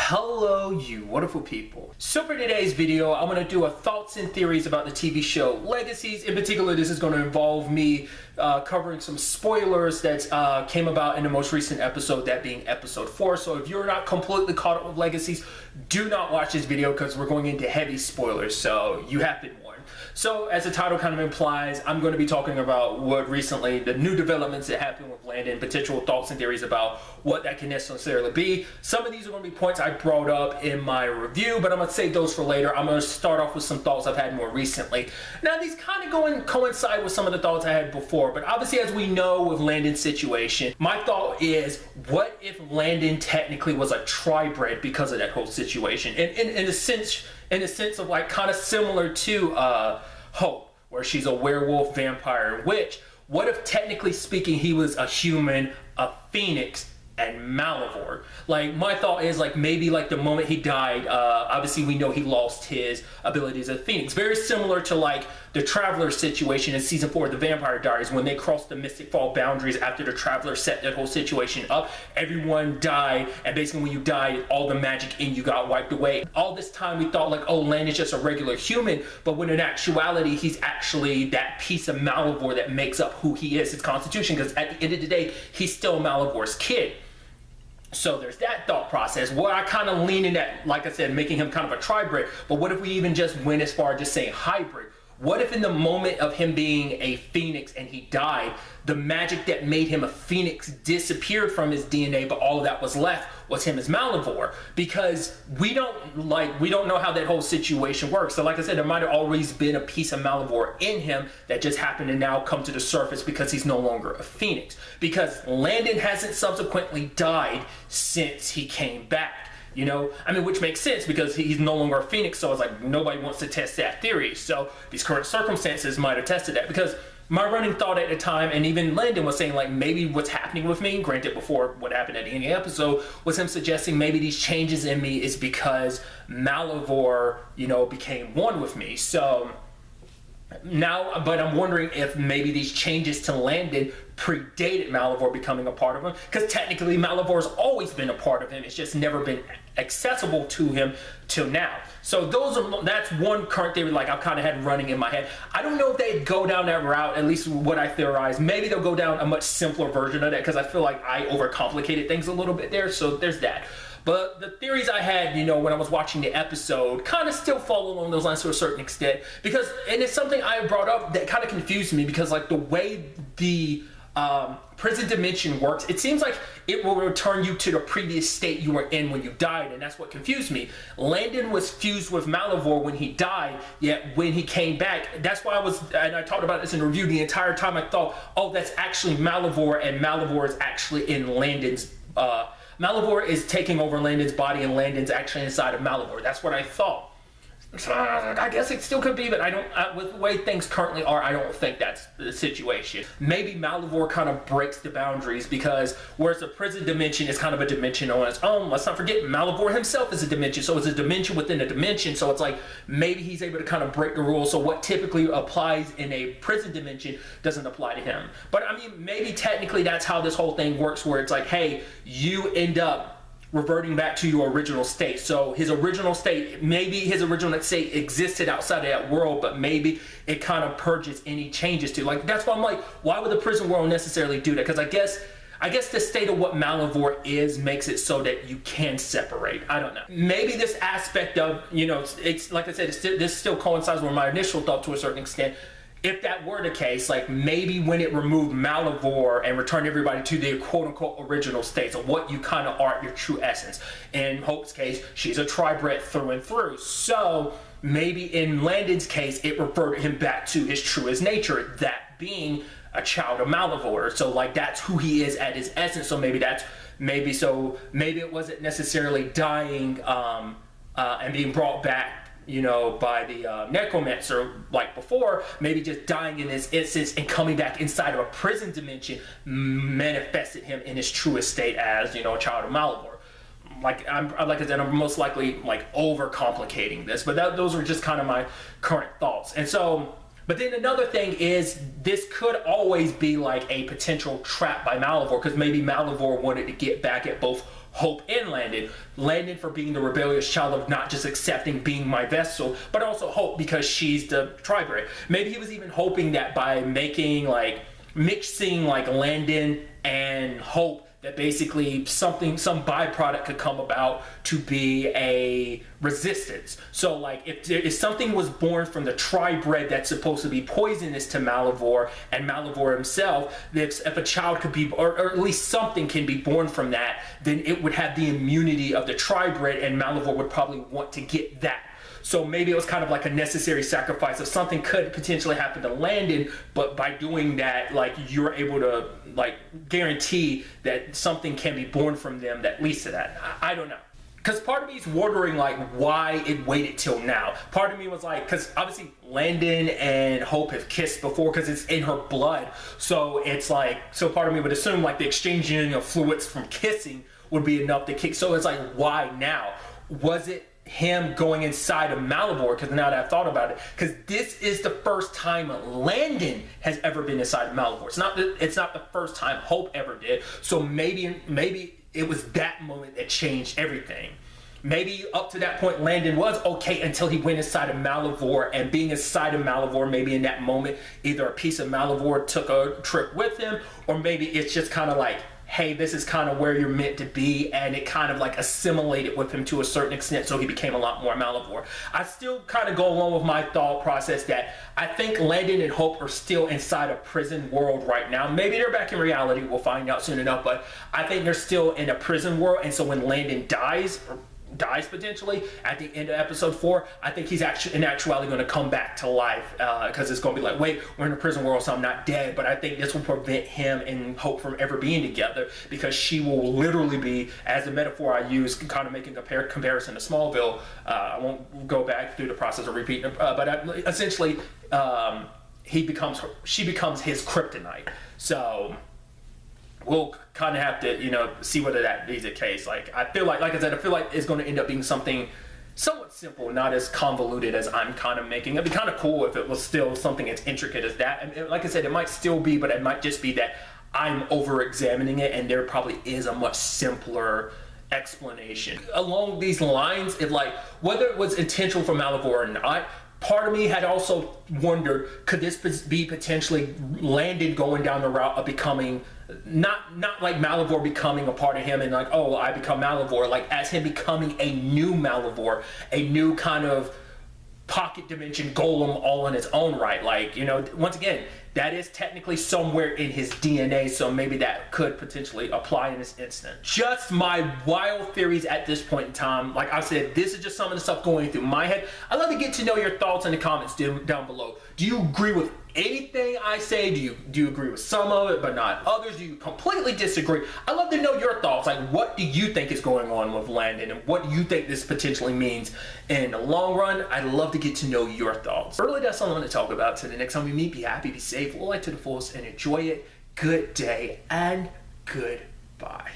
Hello, you wonderful people. So for today's video, I'm going to do a thoughts and theories about the TV show Legacies. In particular, this is going to involve me covering some spoilers that came about in the most recent episode, that being episode 4. So if you're not completely caught up with Legacies, do not watch this video because we're going into heavy spoilers, so you have been warned. So as the title kind of implies, I'm going to be talking about what recently, the new developments that happened with Landon, potential thoughts and theories about what that can necessarily be. Some of these are going to be points I brought up in my review, but I'm going to save those for later. I'm going to start off with some thoughts I've had more recently. Now these kind of coincide with some of the thoughts I had before, but obviously as we know with Landon's situation, my thought is, what if Landon technically was a tri-bred because of that whole situation? In a sense of like kind of similar to Hope, where she's a werewolf, vampire, and witch. What if technically speaking he was a human, a phoenix, and Malivore? Like, my thought is, like, maybe like the moment he died, obviously we know he lost his abilities as a phoenix. Very similar to like the Traveler situation in season 4 of the Vampire Diaries, when they crossed the Mystic Fall boundaries after the Traveler set that whole situation up. Everyone died, and basically when you died, all the magic in you got wiped away. All this time we thought like, oh, Landon's just a regular human, but when in actuality he's actually that piece of Malivore that makes up who he is, his constitution, because at the end of the day, he's still Malivore's kid. So there's that thought process. What I kind of lean in that, like I said, making him kind of a tri-bred, but what if we even just went as far as just saying hybrid? What if in the moment of him being a phoenix and he died, the magic that made him a phoenix disappeared from his DNA, but all that was left was him as Malivore? Because we don't know how that whole situation works. So like I said, there might have always been a piece of Malivore in him that just happened to now come to the surface because he's no longer a phoenix. Because Landon hasn't subsequently died since he came back. You know, I mean, which makes sense because he's no longer a phoenix, so it's like nobody wants to test that theory. So these current circumstances might have tested that, because my running thought at the time, and even Landon was saying like, maybe what's happening with me, granted before what happened at the end of the episode, was him suggesting maybe these changes in me is because Malivore, you know, became one with me. So now, but I'm wondering if maybe these changes to Landon predated Malivore becoming a part of him, because technically Malivore's always been a part of him, it's just never been accessible to him till now. So that's one current theory like I've kind of had running in my head. I don't know if they'd go down that route, at least what I theorize. Maybe they'll go down a much simpler version of that, because I feel like I overcomplicated things a little bit there, so there's that. But the theories I had, you know, when I was watching the episode kind of still follow along those lines to a certain extent, because, and it's something I brought up that kind of confused me, because like the way the prison dimension works, it seems like it will return you to the previous state you were in when you died, and that's what confused me. Landon was fused with Malivore when he died, yet when he came back, that's why I talked about this in the review, the entire time I thought, oh, that's actually Malivore, and Malivore is actually in Landon's, Malivore is taking over Landon's body, and Landon's actually inside of Malivore. That's what I thought. I guess it still could be, but with the way things currently are, I don't think that's the situation. Maybe Malivore kind of breaks the boundaries, because whereas the prison dimension is kind of a dimension on its own, let's not forget Malivore himself is a dimension, so it's a dimension within a dimension, so it's like maybe he's able to kind of break the rules, so what typically applies in a prison dimension doesn't apply to him. But I mean, maybe technically that's how this whole thing works, where it's like, hey, you end up reverting back to your original state. So his original state, maybe his original state existed outside of that world, but maybe it kind of purges any changes to. Like, that's why I'm like, why would the prison world necessarily do that? Because I guess the state of what Malivore is makes it so that you can separate. I don't know. Maybe this aspect of, you know, it's like I said, this still coincides with my initial thought to a certain extent. If that were the case, like maybe when it removed Malivore and returned everybody to their quote-unquote original states of what you kind of are, your true essence. In Hope's case, she's a tri-bred through and through. So maybe in Landon's case, it reverted him back to his truest nature, that being a child of Malivore. So like that's who he is at his essence. So maybe maybe it wasn't necessarily dying and being brought back, you know, by the necromancer like before, maybe just dying in his essence and coming back inside of a prison dimension manifested him in his truest state as, you know, a child of Malivore. Like I said, I'm most likely like overcomplicating this, but those are just kind of my current thoughts. And so, but then another thing is, this could always be like a potential trap by Malivore, because maybe Malivore wanted to get back at both Hope and Landon. Landon for being the rebellious child of not just accepting being my vessel, but also Hope because she's the tri-bred. Maybe he was even hoping that by making like mixing like Landon and Hope, that basically some byproduct could come about to be a resistance. So like if something was born from the tri-bred that's supposed to be poisonous to Malivore and Malivore himself, if a child could be, or at least something can be born from that, then it would have the immunity of the tri-bred, and Malivore would probably want to get that. So maybe it was kind of like a necessary sacrifice of something could potentially happen to Landon, but by doing that, like you're able to like guarantee that something can be born from them that leads to that. I don't know. Because part of me is wondering like why it waited till now. Part of me was like, because obviously Landon and Hope have kissed before because it's in her blood. So it's like, so part of me would assume like the exchanging of fluids from kissing would be enough to kick. So it's like, why now? Was it him going inside of Malivore? Because now that I've thought about it, because this is the first time Landon has ever been inside of Malivore. It's not the first time Hope ever did. So maybe it was that moment that changed everything. Maybe up to that point Landon was okay until he went inside of Malivore, and being inside of Malivore, maybe in that moment either a piece of Malivore took a trip with him, or maybe it's just kind of like, hey, this is kind of where you're meant to be, and it kind of like assimilated with him to a certain extent, so he became a lot more Malivore. I still kind of go along with my thought process that I think Landon and Hope are still inside a prison world right now. Maybe they're back in reality, we'll find out soon enough, but I think they're still in a prison world, and so when Landon dies potentially at the end of episode 4, I think he's actually in actuality going to come back to life, because it's going to be like, wait, we're in a prison world, so I'm not dead. But I think this will prevent him and Hope from ever being together, because she will literally be, as the metaphor I use, kind of making a comparison to Smallville. I won't go back through the process of repeating it, but essentially she becomes his kryptonite. So we'll kind of have to, see whether that is the case. Like I feel like it's going to end up being something somewhat simple, not as convoluted as I'm kind of making. It'd be kind of cool if it was still something as intricate as that. And like I said, it might still be, but it might just be that I'm over-examining it, and there probably is a much simpler explanation. Along these lines, whether it was intentional for Malivore or not, part of me had also wondered, could this be potentially Landon going down the route of becoming, not like Malivore becoming a part of him and like, oh, I become Malivore, like as him becoming a new Malivore, a new kind of pocket dimension golem all in its own right. Like, once again, that is technically somewhere in his DNA, so maybe that could potentially apply in this instant. Just my wild theories at this point in time. Like I said, this is just some of the stuff going through my head. I'd love to get to know your thoughts in the comments down below. Do you agree with anything I say? Do you agree with some of it but not others? Do you completely disagree? I'd love to know your thoughts. Like, what do you think is going on with Landon, and what do you think this potentially means in the long run? I'd love to get to know your thoughts. Really, that's all I'm going to talk about. Till the next time we meet, be happy, be safe, live life to the fullest, and enjoy it. Good day and goodbye.